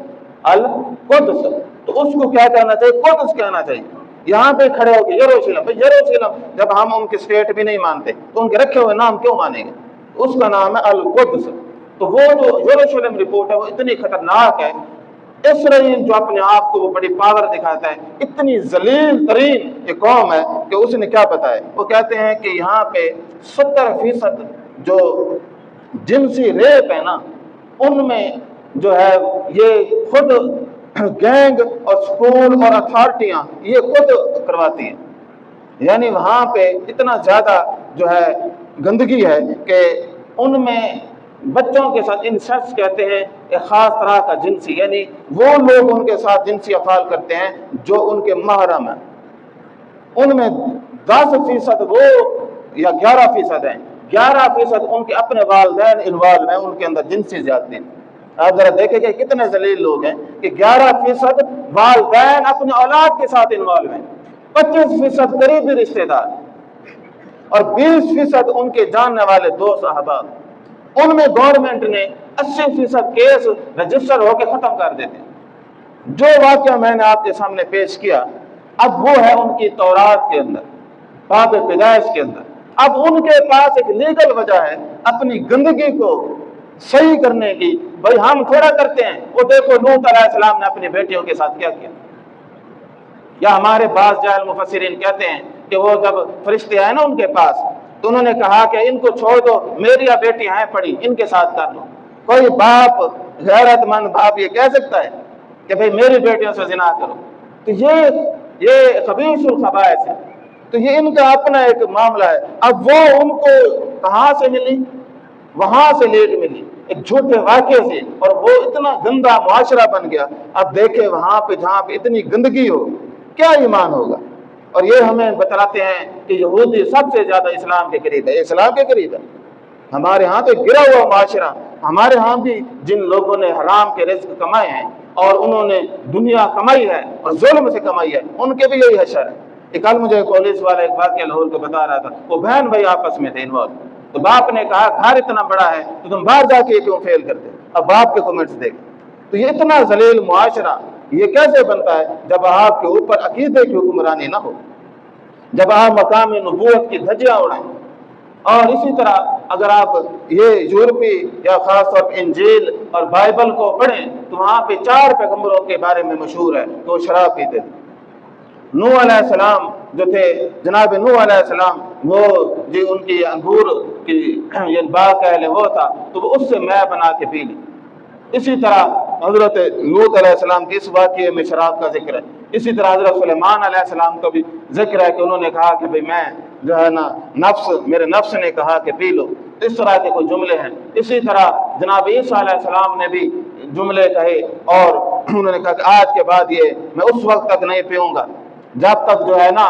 القدس تو اس کو کیا کہنا چاہیے؟ قدس کہنا چاہیے۔ یہاں پہ کھڑے ہو کے یروشلم، یروشلم جب ہم ان کی اسٹیٹ بھی نہیں مانتے تو ان کے رکھے ہوئے نام کیوں مانیں گے؟ اس کا نام ہے القدس۔ تو وہ جو یروشلم رپورٹ ہے وہ اتنی خطرناک ہے۔ اسرائیل جو اپنے آپ کو وہ بڑی پاور دکھاتا ہے، اتنی ذلیل ترین یہ قوم ہے کہ اس نے کیا بتایا، وہ کہتے ہیں کہ یہاں پہ 70% جو جنسی ریپ ہے نا، ان میں جو ہے یہ خود گینگ اور سکول اور اتھارٹیاں یہ خود کرواتی ہیں۔ یعنی وہاں پہ اتنا زیادہ جو ہے گندگی ہے کہ ان میں بچوں کے ساتھ انسیسٹ کہتے ہیں، ایک خاص طرح کا جنسی، یعنی وہ لوگ ان کے ساتھ جنسی افعال کرتے ہیں جو ان کے محرم ہیں۔ ان میں 10% وہ یا 11% ہیں، 11% ان کے اپنے والدین انوالو ہیں ان کے اندر جنسی زیادتی۔ آپ ذرا دیکھیں کہ کتنے ذلیل لوگ ہیں کہ 11% والدین اپنے اولاد کے ساتھ انوالو ہیں، 25% قریبی رشتے دار، اور 20% ان کے جاننے والے دوست احباب۔ ان میں گورنمنٹ نے 80% کیس رجسٹر ہو کے ختم کر دیتے ہیں۔ جو واقعہ میں نے آپ کے سامنے پیش کیا، اب وہ ہے ان کی تورات کے اندر، باب پیدائش کے اندر۔ اب ان کے پاس ایک لیگل وجہ ہے اپنی گندگی کو صحیح کرنے کی۔ بھائی ہم تھوڑا کرتے ہیں، وہ دیکھو لوط علیہ السلام نے اپنی بیٹیوں کے ساتھ کیا کیا۔ یا ہمارے بعض جاہل مفسرین کہتے ہیں کہ وہ جب فرشتے آئے نا ان کے پاس تو انہوں نے کہا کہ ان کو چھوڑ دو، میری بیٹیاں ہیں پڑی، ان کے ساتھ کر لو۔ کوئی باپ، غیرت مند باپ یہ کہہ سکتا ہے کہ بھئی میری بیٹیوں سے زنا کرو؟ تو یہ خبیث الخبائث ہے۔ تو یہ ان کا اپنا ایک معاملہ ہے۔ اب وہ ان کو کہاں سے ملی؟ وہاں سے لیٹ ملی، ایک جھوٹے واقعے سے، اور وہ اتنا گندا معاشرہ بن گیا۔ اب دیکھیں وہاں پہ جہاں پہ اتنی گندگی ہو کیا ایمان ہوگا؟ اور یہ ہمیں بتلاتے ہیں کہ یہودی سب سے زیادہ اسلام کے قریب ہے، اسلام کے قریب ہے۔ ہمارے ہاں تو گرا ہوا معاشرہ، ہمارے ہاں بھی جن لوگوں نے حرام کے رزق کمائے ہیں اور انہوں نے دنیا کمائی ہے اور ظلم سے کمائی ہے، ان کے بھی یہی حشر ہے۔ کل مجھے پولیس والا ایک واقعہ لاہور کو بتا رہا تھا، وہ بہن بھائی آپس میں تھے انوالو، تو باپ نے کہا گھر اتنا بڑا ہے تو تم باہر جا کے کیوں فیل کرتے؟ اب باپ کے کمنٹس دیکھ۔ تو یہ اتنا ذلیل معاشرہ یہ کیسے بنتا ہے جب آپ کے اوپر عقیدے کی حکمرانی نہ ہو، جب آپ مقام نبوت کی دھجیاں اڑائیں۔ اور اسی طرح اگر آپ یہ یورپی یا خاص طور پر انجیل اور بائبل کو پڑھیں تو وہاں پہ 4 پیغمبروں کے بارے میں مشہور ہے کہ وہ شراب پیتے تھے۔ نوح علیہ السلام جو تھے، جناب نوح علیہ السلام، وہ جو ان کی انگور کی یہ باغ کا اہل وہ تھا تو وہ اس سے مے بنا کے پی لی۔ اسی طرح حضرت لوط علیہ السلام کے اس واقعے میں شراب کا ذکر ہے۔ اسی طرح حضرت سلیمان علیہ السلام کا بھی ذکر ہے کہ انہوں نے کہا کہ بھئی میں جو ہے نا میرے نفس نے کہا کہ پی لو۔ اس طرح کے کوئی جملے ہیں۔ اسی طرح جناب عیسیٰ علیہ السلام نے بھی جملے کہے اور انہوں نے کہا کہ آج کے بعد یہ میں اس وقت تک نہیں پیوں گا جب تک جو ہے نا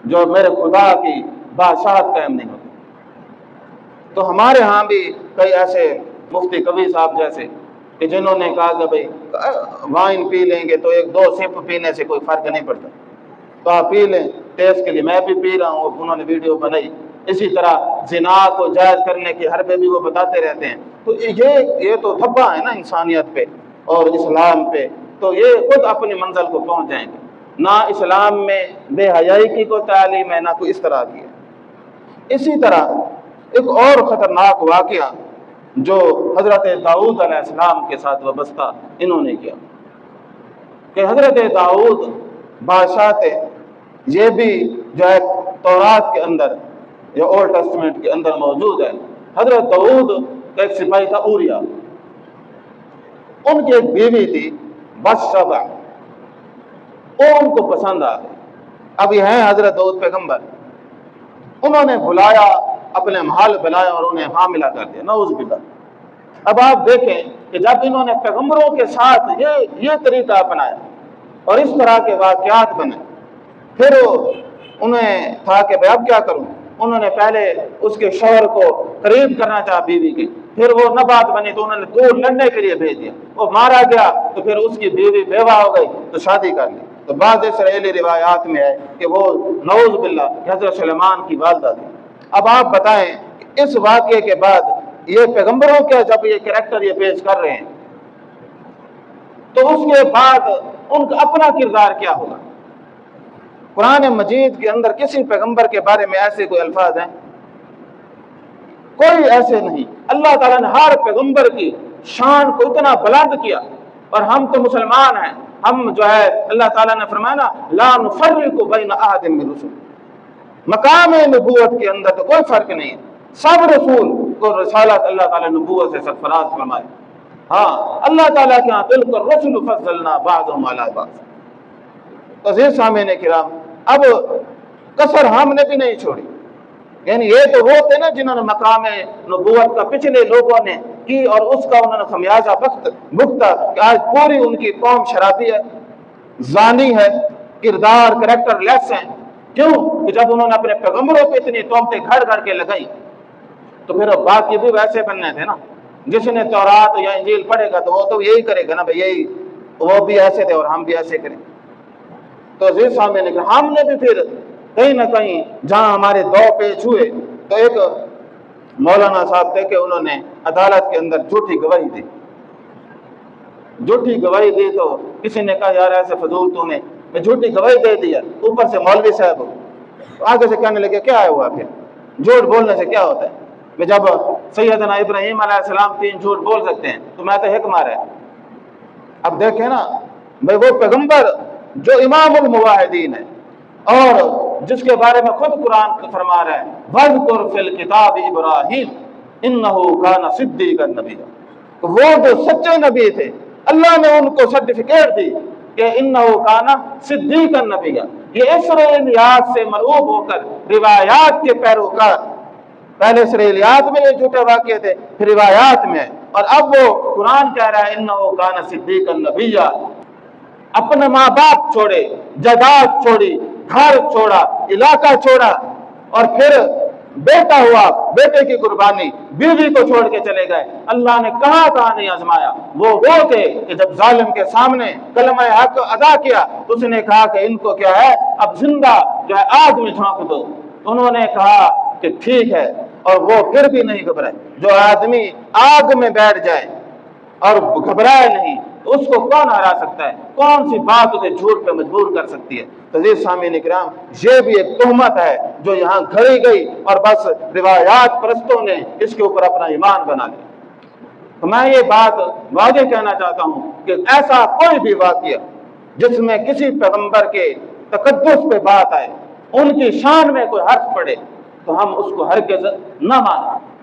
جو میرے خدا کی بادشاہت قائم نہیں ہوتی۔ تو ہمارے ہاں بھی کئی ایسے مفتی کبیر صاحب جیسے کہ جنہوں نے کہا کہ بھئی وائن پی لیں گے تو ایک دو سپ پینے سے کوئی فرق نہیں پڑتا، تو آپ پی لیں ٹیسٹ کے لیے، میں بھی پی رہا ہوں، انہوں نے ویڈیو بنائی۔ اسی طرح زنا کو جائز کرنے کی ہر پہ بھی وہ بتاتے رہتے ہیں۔ تو یہ تو دھبا ہے نا انسانیت پہ اور اسلام پہ، تو یہ خود اپنی منزل کو پہنچ جائیں گے۔ نہ اسلام میں بے حیائی کی کوئی تعلیم ہے، نہ کوئی اس طرح کی ہے۔ اسی طرح ایک اور خطرناک واقعہ جو حضرت داؤد علیہ السلام کے ساتھ وابستہ انہوں نے کیا کہ حضرت داؤد بادشاہ تھے، یہ بھی جو ہے تورات کے اندر یا اولڈ ٹیسٹمنٹ کے اندر موجود ہے۔ حضرت داؤد کا ایک سپاہی تھا اوریا، ان کی ایک بیوی تھی بثشبہ، وہ ان کو پسند آ گئی۔ اب یہ ہیں حضرت داؤد پیغمبر، انہوں نے بلایا، اپنے محل بلایا اور انہیں حاملہ کر دیا، نعوذ باللہ۔ اب آپ دیکھیں کہ جب انہوں نے پیغمبروں کے ساتھ یہ طریقہ اپنایا اور اس طرح کے واقعات بنے، پھر انہیں تھا کہ بھئی اب کیا کروں۔ انہوں نے پہلے اس کے شوہر کو قریب کرنا چاہا بیوی کے، پھر وہ نہ بات بنی تو انہوں نے دور لڑنے کے لیے بھیج دیا، وہ مارا گیا تو پھر اس کی بیوی بیوہ ہو گئی تو شادی کر لی۔ تو بعض اسرائیلی روایات میں ہے کہ وہ نعوذ باللہ حضرت سلیمان کی والدہ تھی۔ اب آپ بتائیں اس واقعے کے بعد یہ پیغمبروں کا جب یہ کریکٹر یہ پیش کر رہے ہیں تو اس کے بعد ان کا اپنا کردار کیا ہوگا؟ قرآن مجید کے اندر کسی پیغمبر کے بارے میں ایسے کوئی الفاظ ہیں؟ کوئی ایسے نہیں۔ اللہ تعالیٰ نے ہر پیغمبر کی شان کو اتنا بلند کیا، اور ہم تو مسلمان ہیں، ہم جو ہے اللہ تعالیٰ نے فرمایا نا لا نفرق بین احد من رسل، مقام نبوت کے اندر تو کوئی فرق نہیں ہے، سب رسول کو رسالت اللہ تعالیٰ نبوت سے سرفراز فرمائے۔ ہاں اللہ تعالیٰ کے ہاں تلک الرسل فضلنا بعضهم علی بعض۔ تو عزیز سامعین کرام، اب کسر ہم نے بھی نہیں چھوڑی، یعنی یہ تو وہ تھے نا جنہوں نے مقام نبوت کا پچھلے لوگوں نے کی اور اس کا انہوں نے خمیازہ بھگتا کہ آج پوری ان کی قوم شرابی ہے، زانی ہے، کردار کریکٹر لیس ہیں۔ کیوں کہ جب انہوں نے اپنے پیغمبروں پہ اتنی تہمتیں گھڑ گھڑ کے لگائی تو پھر باقی بھی ویسے بننے تھے نا۔ جس نے تورات یا انجیل پڑھے گا تو وہ تو یہی کرے گا نا بھئی یہی وہ بھی ایسے تھے اور ہم بھی ایسے کریں۔ تو عزیز سامعین کہ ہم نے بھی پھر کہیں نہ کہیں جہاں ہمارے دو پیچ ہوئے تو ایک مولانا صاحب تھے کہ انہوں نے عدالت کے اندر جھوٹی گواہی دی۔ جھوٹی گواہی دی تو کسی نے کہا یار ایسے فضول تو نے جھوٹی گواہی دے دیا، اوپر سے مولوی صاحب آگے سے کہنے لگے کیا ہوا پھر جھوٹ بولنے سے کیا ہوتا ہے؟ جب سیدنا ابراہیم علیہ السلام 3 جھوٹ بول سکتے ہیں تو میں تو حق مار ہے۔ اب دیکھیں نا بھئی وہ پیغمبر جو امام المواحدین ہے اور جس کے بارے میں خود قرآن فرما رہا ہے وَاذْكُرْ فِي الْكِتَابِ إِبْرَاهِيمَ إِنَّهُ كَانَ صِدِّيقًا نَبِيًّا، وہ جو سچے نبی تھے اللہ نے ان کو سرٹیفکیٹ دی کہ انہو کانا صدیقا نبیہ۔ یہ اسرائیلیات سے مرعوب ہو کر روایات کے پیروکار، پہلے اسرائیلیات میں یہ جھوٹے واقعے تھے پھر روایات میں، اور اب وہ قرآن کہہ رہا ہے انہو کانا صدیقا نبیہ۔ اپنے ماں باپ چھوڑے، جائیداد چھوڑی، گھر چھوڑا، علاقہ چھوڑا، اور پھر بیٹا ہوا، بیٹے کی قربانی، بیوی کو چھوڑ کے چلے گئے۔ اللہ نے کہاں نہیں آزمایا، وہ تھے کہ جب ظالم کے سامنے کلمہ حق ادا کیا تو اس نے کہا کہ ان کو کیا ہے اب زندہ جو ہے آگ میں جھونک دو۔ انہوں نے کہا کہ ٹھیک ہے، اور وہ پھر بھی نہیں گھبرائے۔ جو آدمی آگ میں بیٹھ جائے اور گھبرائے نہیں اس کو کون ہرا سکتا ہے؟ کون سی بات اسے جھوٹ پہ مجبور کر سکتی ہے؟ عزیز سامعین کرام، یہ بھی ایک تہمت ہے جو یہاں گھڑی گئی اور بس روایات پرستوں نے اس کے اوپر اپنا ایمان بنا لیا۔ تو میں یہ بات واضح کہنا چاہتا ہوں کہ ایسا کوئی بھی واقعہ جس میں کسی پیغمبر کے تقدس پہ بات آئے، ان کی شان میں کوئی حرف پڑے تو ہم اس کو ہرگز نہ مانیں،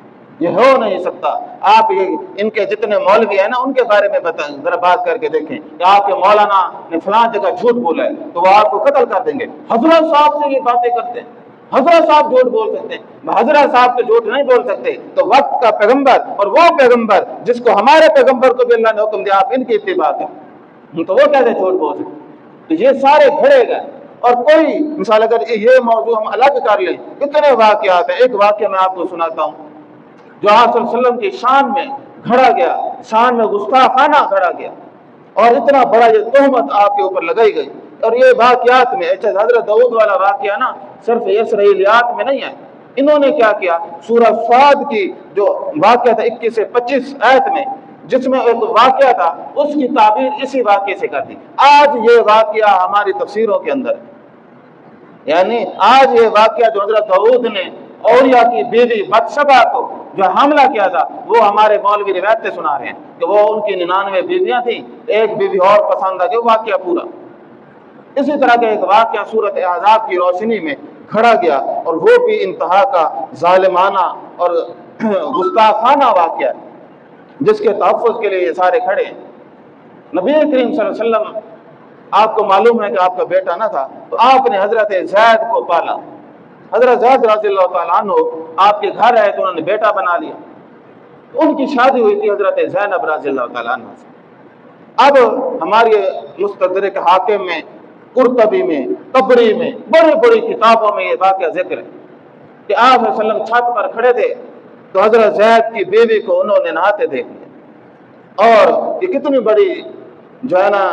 یہ ہو نہیں سکتا۔ آپ یہ ان کے جتنے مولوی ہیں نا ان کے بارے میں بتائیں، ذرا بات کر کے دیکھیں کہ آپ کے مولانا نے فلاں جگہ جھوٹ بولا ہے تو وہ آپ کو قتل کر دیں گے۔ حضرت صاحب سے یہ باتیں کرتے ہیں، حضرت صاحب جھوٹ بول سکتے ہیں، حضرت صاحب تو جھوٹ نہیں بول سکتے، تو وقت کا پیغمبر اور وہ پیغمبر جس کو ہمارے پیغمبر کو بھی اللہ نے حکم دیا آپ ان کی اتباع کریں تو وہ کیسے جھوٹ بول سکتے؟ تو یہ سارے گھڑے گئے۔ اور کوئی مثال اگر یہ موضوع ہم الگ کر لیں، کتنے واقعات ہیں۔ ایک واقعہ میں آپ کو سناتا ہوں جو آپ صلی اللہ علیہ وسلم کی شان میں گھڑا گیا، شان میں گستاخانہ گھڑا گیا، اور اتنا بڑا یہ تہمت آپ کے اوپر لگائی گئی۔ اور یہ واقعات میں حضرت داؤد والا واقعہ نا صرف اسرائیلیات میں نہیں ہے۔ انہوں نے کیا کیا، سورہ صاد کی جو واقعہ تھا 21 سے 25 آیت میں، جس میں ایک واقعہ تھا، اس کی تعبیر اسی واقعے سے کر دی۔ آج یہ واقعہ ہماری تفسیروں کے اندر، یعنی آج یہ واقعہ جو حضرت داؤد نے اوریا کی بیوی بتشبہ کو جو حملہ کیا تھا، وہ ہمارے مولوی روایتیں سنا رہے ہیں کہ وہ ان کی 99 بیویاں تھیں، ایک بیوی اور پسند آ گئی، واقعہ پورا۔ اسی طرح کا ایک واقعہ سورۃ احزاب کی روشنی میں کھڑا گیا، اور وہ بھی انتہا کا ظالمانہ اور گستاخانہ واقعہ ہے، جس کے تحفظ کے لیے یہ سارے کھڑے ہیں۔ نبی کریم صلی اللہ علیہ وسلم، آپ کو معلوم ہے کہ آپ کا بیٹا نہ تھا، تو آپ نے حضرت زید کو پالا۔ حضرت زید رضی اللہ تعالیٰ عنہ آپ کے گھر آئے تو انہوں نے بیٹا بنا لیا۔ ان کی شادی ہوئی تھی حضرت زینب رضی اللہ تعالیٰ عنہ سے۔ اب ہماری مستدرک حاکم میں، قرطبی میں، طبری میں، بڑی بڑی کتابوں میں یہ واقعہ ذکر ہے کہ آپ صلی اللہ علیہ وسلم چھت پر کھڑے تھے تو حضرت زید کی بیوی کو انہوں نے نہاتے دیکھ لیا۔ اور یہ کتنی بڑی جو ہے نا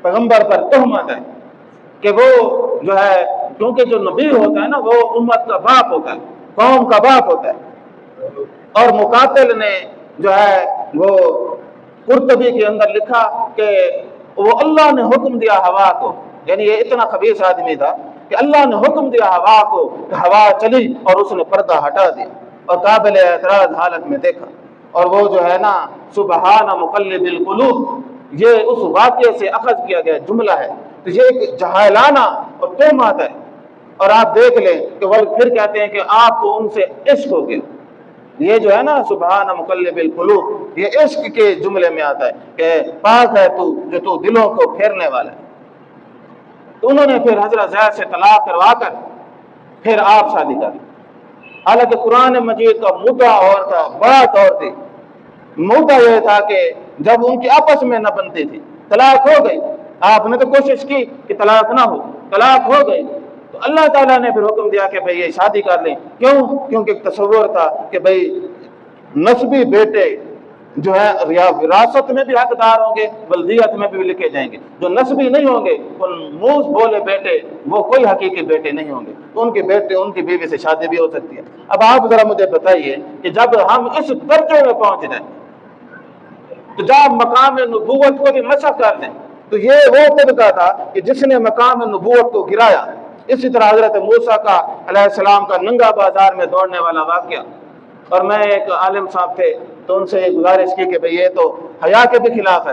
پیغمبر پر تہمت ہے کہ وہ جو ہے، کیونکہ جو نبی ہوتا ہے نا وہ امت کا باپ ہوتا ہے، قوم کا باپ ہوتا ہے۔ اور مقاتل نے جو ہے وہ قرطبی کے اندر لکھا کہ وہ اللہ نے حکم دیا ہوا کو، یعنی یہ اتنا خبیث آدمی تھا کہ اللہ نے حکم دیا ہوا کو کہ ہوا چلی اور اس نے پردہ ہٹا دیا اور قابل اعتراض حالت میں دیکھا۔ اور وہ جو ہے نا سبحان مقلب القلوب، یہ اس واقعے سے اخذ کیا گیا جملہ ہے۔ تو یہ ایک جاہلانہ اور تہمت ہے۔ اور آپ دیکھ لیں کہ وہ پھر کہتے ہیں کہ آپ کو ان سے عشق ہو گیا۔ یہ جو ہے نا سبحان مقلب القلوب، یہ عشق کے جملے میں آتا ہے کہ پاک ہے تو جو تو دلوں کو پھیرنے والا ہے۔ تو انہوں نے پھر حضرت زید سے طلاق کروا کر پھر آپ شادی کر لی۔ حالانکہ قرآن مجید کا مدعا اور تھا، بات اور تھی۔ مدعا یہ تھا کہ جب ان کی آپس میں نہ بنتی تھی، طلاق ہو گئی، آپ نے تو کوشش کی کہ طلاق نہ ہو، طلاق ہو گئی، تو اللہ تعالیٰ نے پھر حکم دیا کہ بھئی یہ شادی کر لیں۔ کیوں؟ کیونکہ ایک تصور تھا کہ بھئی نسبی بیٹے جو ہے وراثت میں بھی حقدار ہوں گے، ولدیت میں بھی لکھے جائیں گے۔ جو نسبی نہیں ہوں گے، ان منہ بولے بیٹے، وہ کوئی حقیقی بیٹے نہیں ہوں گے، تو ان کے بیٹے، ان کی بیوی سے شادی بھی ہو سکتی ہے۔ اب آپ ذرا مجھے بتائیے کہ جب ہم اس درجے میں پہنچ جائیں تو جب مقام نبوت کو بھی مسخ کر دیں، تو یہ وہ طبقہ تھا کہ جس نے مقام نبوت کو گرایا۔ اسی طرح حضرت موسیٰ کا علیہ السلام کا ننگا بازار میں دوڑنے والا واقعہ، اور میں ایک عالم صاحب تھے تو ان سے گزارش کی کہ بھئی یہ تو حیا کے بھی خلاف ہے،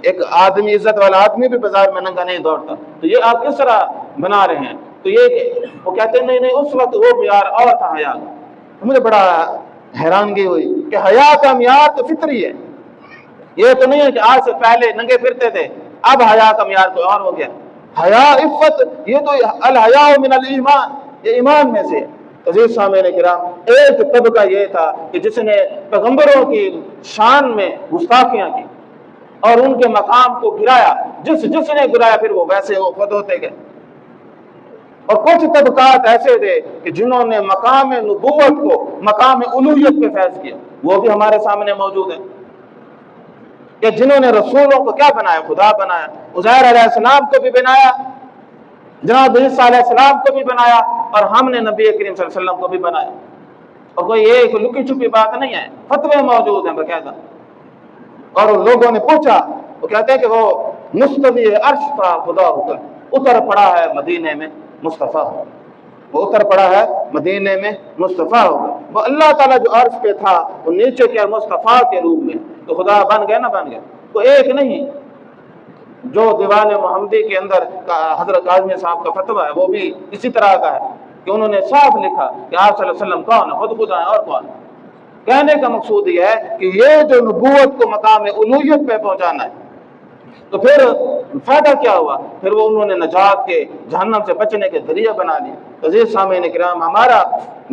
ایک آدمی، عزت والا آدمی بھی بازار میں ننگا نہیں دوڑتا، تو یہ آپ کس طرح بنا رہے ہیں؟ تو یہ وہ کہتے ہیں نہیں اس وقت وہ معیار اور تھا حیا کا۔ مجھے بڑا حیرانگی ہوئی کہ حیا کا معیار تو فطری ہے، یہ تو نہیں ہے کہ آج سے پہلے ننگے پھرتے تھے اب حیا کا معیار کوئی اور ہو گیا۔ حیا، عفت، یہ تو الحیاء من الایمان، یہ ایمان میں سے ہے۔ عزیز سامعین کرام، ایک طبقہ یہ تھا کہ جس نے پیغمبروں کی شان میں گستاخیاں کی اور ان کے مقام کو گرایا، جس نے گرایا پھر وہ ویسے وہ خود ہوتے گئے۔ اور کچھ طبقات ایسے تھے کہ جنہوں نے مقام نبوت کو مقام الوہیت پہ فیض کیا، وہ بھی ہمارے سامنے موجود ہیں کہ جنہوں نے رسولوں کو کیا بنایا؟ خدا بنایا۔ عزیر علیہ السلام کو بھی بنایا، جناب عیسیٰ علیہ السلام کو بھی بنایا، اور ہم نے نبی کریم صلی اللہ علیہ وسلم کو بھی بنایا۔ اور کوئی یہ لکی چھپی بات نہیں ہے، فتوے موجود ہیں باقاعدہ۔ اور لوگوں نے پوچھا، وہ کہتے ہیں کہ وہ مستوی عرش تھا خدا ہو کر، اتر پڑا ہے مدینے میں مصطفیٰ ہو، وہ اتر پڑا ہے مدینے میں مصطفیٰ ہو کر۔ وہ اللہ تعالیٰ جو عرش پہ تھا وہ نیچے کے مصطفیٰ کے روپ میں، تو خدا بن گیا نہ بن گیا؟ تو ایک نہیں، جو دیوان محمدی کے اندر حضرت کاظمی صاحب کا فتویٰ ہے وہ بھی اسی طرح کا ہے کہ انہوں نے صاف لکھا کہ آپ صلی اللہ علیہ وسلم کون ہے، خود خدا ہے اور کون ہے۔ کہنے کا مقصود یہ ہے کہ یہ جو نبوت کو مقام الوہیت پہ پہنچانا ہے، تو پھر فائدہ کیا ہوا؟ پھر وہ انہوں نے نجات کے، جہنم سے بچنے کے ذریعہ بنا لیا۔ عزیز سامعین کرام، ہمارا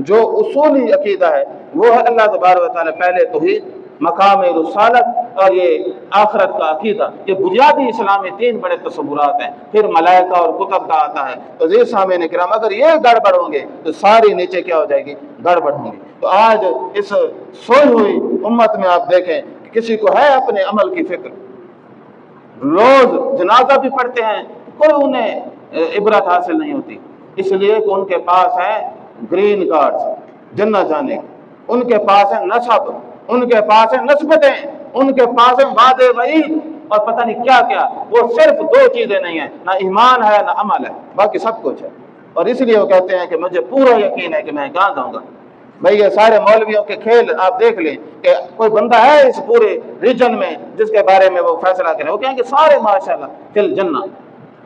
جو اصولی عقیدہ ہے وہ ہے اللہ تبارک و تعالیٰ پہلے توحید، مقام رسالت اور یہ آخرت کا عقیدہ، یہ بنیادی اسلامی تین بڑے تصورات ہیں۔ پھر ملائکہ اور کتب کا آتا ہے۔ تو عزیز سامعین کرام، اگر یہ گڑبڑ ہوں گے تو ساری نیچے کیا ہو جائے گی؟ گڑبڑ ہوں گی۔ تو آج اس سوئی ہوئی امت میں آپ دیکھیں کسی کو ہے اپنے عمل کی فکر، روز جنازہ بھی پڑھتے ہیں، کوئی انہیں عبرت حاصل نہیں ہوتی، اس لیے کہ ان کے پاس ہے گرین کارڈ جنت جانے کے، ان کے پاس ہے نسب، ان کے پاس ہے نسبتیں، ان کے پاس ہے وعدے وعید اور پتہ نہیں کیا کیا۔ وہ صرف دو چیزیں نہیں ہیں، نہ ایمان ہے نہ عمل ہے، باقی سب کچھ ہے۔ اور اس لیے وہ کہتے ہیں کہ مجھے پورا یقین ہے کہ میں کہاں جاؤں گا۔ بھئی یہ سارے مولویوں کے کھیل آپ دیکھ لیں کہ کوئی بندہ ہے اس پورے ریجن میں جس کے بارے میں وہ فیصلہ کریں، وہ کہیں گے سارے ماشاءاللہ فی الجنہ۔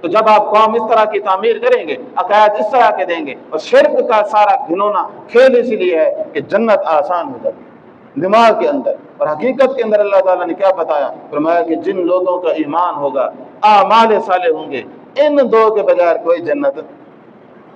تو جب آپ قوم اس طرح کی تعمیر کریں گے، عقائد اس طرح کے دیں گے، اور شرک کا سارا گھنونا کھیل اسی لیے ہے کہ جنت آسان ہو جاتی ہے دماغ کے اندر۔ اور حقیقت کے اندر اللہ تعالیٰ نے کیا بتایا؟ فرمایا کہ جن لوگوں کا ایمان ہوگا، اعمال صالح ہوں گے، ان دو کے بغیر کوئی جنت۔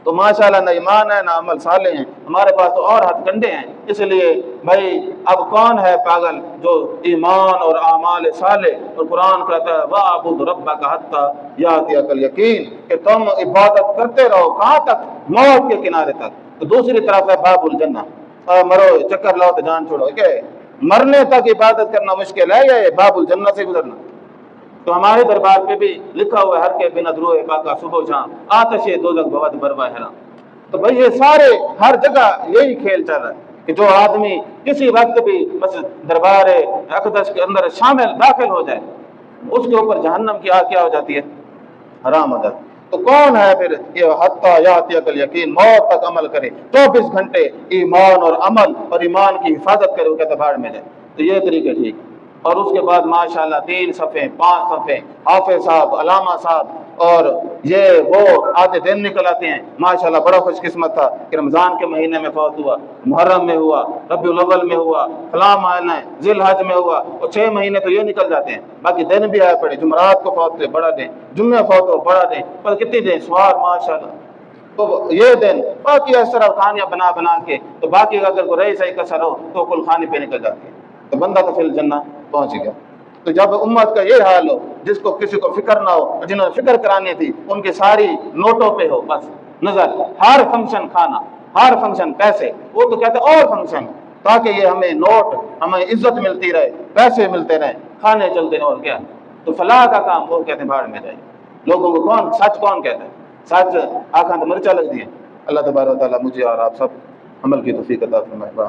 تو ماشاءاللہ نہ ایمان ہے نہ عمل صالح ہیں، ہمارے پاس تو اور ہتھ کنڈے ہیں۔ اس لیے بھائی اب کون ہے پاگل جو ایمان اور اعمال صالح، اور قرآن کہتا ہے وَاعْبُدْ رَبَّكَ حَتَّىٰ يَأْتِيَكَ الْيَقِينُ، کہ تم عبادت کرتے رہو کہاں تک؟ موت کے کنارے تک۔ تو دوسری طرف ہے باب الجنہ، مرو چکر لاؤ تو جان چھوڑو، کہ مرنے تک عبادت کرنا مشکل ہے یا باب الجنہ سے گزرنا؟ تو ہمارے دربار پہ بھی لکھا ہوا ہے ہر کے بنا دروئے پاکا صبح و شام آتش دوزخ بود بروا حرام۔ تو بھئی یہ سارے ہر جگہ یہی کھیل چل رہا ہے کہ جو آدمی کسی وقت بھی بس دربار اقدس کے اندر شامل داخل ہو جائے، اس کے اوپر جہنم کی آگ کیا ہو جاتی ہے؟ حرام ہو جاتی ہے۔ تو کون ہے پھر یہ حتیٰ یاتیک الیقین، موت تک عمل کرے 24 گھنٹے ایمان اور عمل اور ایمان کی حفاظت کرے، وہ کہتے بھاڑ میں جائے۔ تو یہ طریقے ٹھیک۔ اور اس کے بعد ماشاءاللہ 3 صفحے 5 صفحے حافظ صاحب، علامہ صاحب، اور یہ وہ آتے دن نکل آتے ہیں۔ ماشاءاللہ بڑا خوش قسمت تھا کہ رمضان کے مہینے میں فوت ہوا، محرم میں ہوا، ربیع الاول میں ہوا، فلاں مہینے ذی الحج میں ہوا، اور 6 مہینے تو یہ نکل جاتے ہیں، باقی دن بھی آئے پڑے، جمعرات کو فوت ہوئے بڑا دن، جمعہ فوت ہو بڑا دن، پر کتنی دن سوار ماشاءاللہ۔ تو یہ دن باقی اس طرح کھانیاں بنا بنا کے، تو باقی اگر کوئی رہی صحیح کسر ہو تو کل کھانے پہ نکل جاتی ہے، تو بندہ تو فی الجنہ پہنچ گیا۔ تو جب امت کا یہ حال ہو، جس کو کسی کو فکر نہ ہو، جنہوں نے فکر کرانی تھی ان کی ساری نوٹوں پہ ہو بس نظر، ہر فنکشن کھانا، ہر فنکشن پیسے، وہ تو کہتے اور فنکشن، تاکہ یہ ہمیں نوٹ، ہمیں عزت ملتی رہے، پیسے ملتے رہے، کھانے چلتے رہے، اور کیا۔ تو فلاح کا کام وہ کہتے ہیں بھاڑ میں جائے۔ لوگوں کو کون سچ کون کہتا ہے؟ سچ آنکھاں تو مرچا لگ دی ہے۔ اللہ تبارک و تعالیٰ مجھے اور آپ سب عمل کی توفیق عطا فرمائے۔